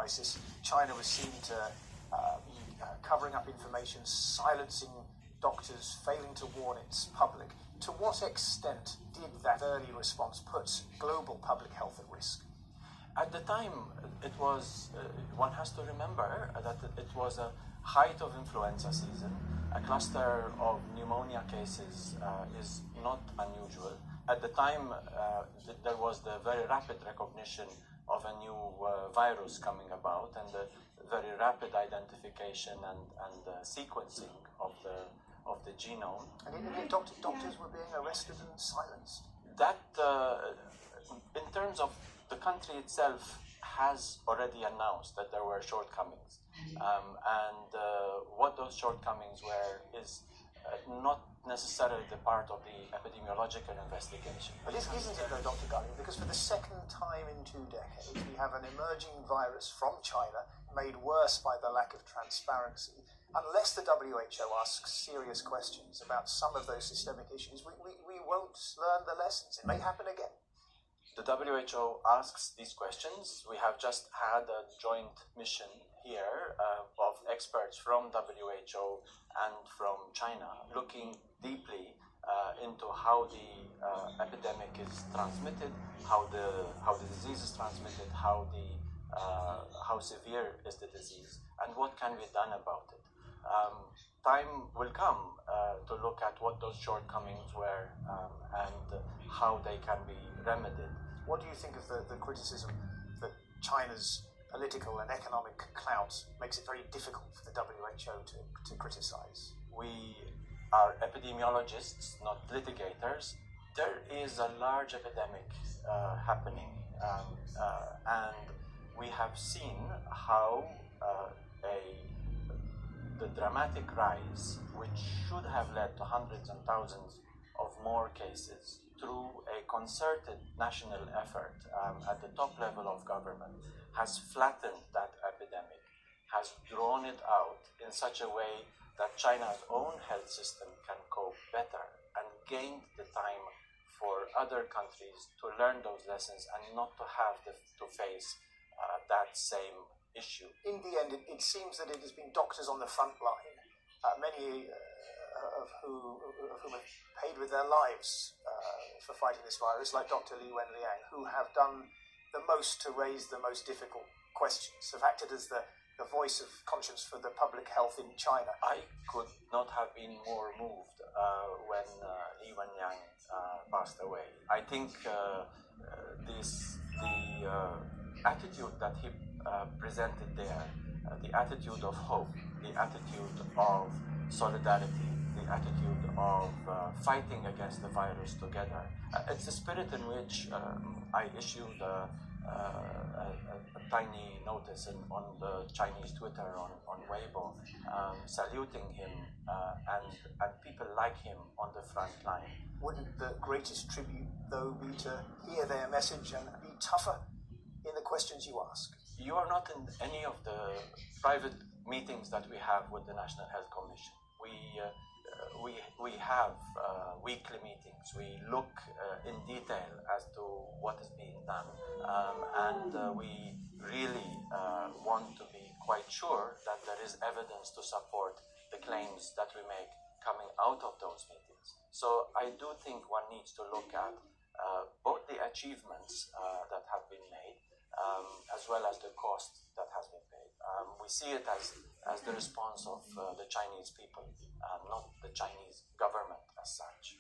crisis, China was seen to be covering up information, silencing doctors, failing to warn its public. To what extent did that early response put global public health at risk? At the time, it was, one has to remember that it was a height of influenza season. A cluster of pneumonia cases is not unusual. At the time, there was the very rapid recognition of a new virus coming about, and the very rapid identification and sequencing of the genome. And indeed, doctors were being arrested and silenced. That, in terms of the country itself, has already announced that there were shortcomings, and what those shortcomings were is not necessarily the part of the epidemiological investigation. But isn't it though, Dr. Gali, because for the second time in 2 decades we have an emerging virus from China made worse by the lack of transparency. Unless the WHO asks serious questions about some of those systemic issues, we won't learn the lessons. It may happen again. The WHO asks these questions. We have just had a joint mission here of experts from WHO and from China looking deeply into how the epidemic is transmitted, how the disease is transmitted, how severe is the disease, and what can be done about it. Time will come to look at what those shortcomings were and how they can be remedied. What do you think of the criticism that China's political and economic clout makes it very difficult for the WHO to criticize? We are epidemiologists, not litigators. There is a large epidemic happening, and we have seen how the dramatic rise, which should have led to hundreds and thousands of more cases, through a concerted national effort at the top level of government, has flattened that epidemic, has drawn it out in such a way that China's own health system can cope better, and gained the time for other countries to learn those lessons and not to have to face that same issue. In the end, it seems that it has been doctors on the front line, many of whom have paid with their lives for fighting this virus, like Dr. Li Wenliang, who have done the most to raise the most difficult questions, have acted as the voice of conscience for the public health in China. I could not have been more moved when Li Wenliang passed away. I think the attitude that he presented there, the attitude of hope, the attitude of solidarity, the attitude of fighting against the virus together. It's the spirit in which I issued a tiny notice on the Chinese Twitter, on Weibo, saluting him and people like him on the front line. Wouldn't the greatest tribute, though, be to hear their message and be tougher in the questions you ask? You are not in any of the private meetings that we have with the National Health Commission. We have weekly meetings. We look in detail as to what is being done, and we really want to be quite sure that there is evidence to support the claims that we make coming out of those meetings. So I do think one needs to look at both the achievements that have been made, as well as the cost that has been paid. We see it as the response of the Chinese people, not the Chinese government as such.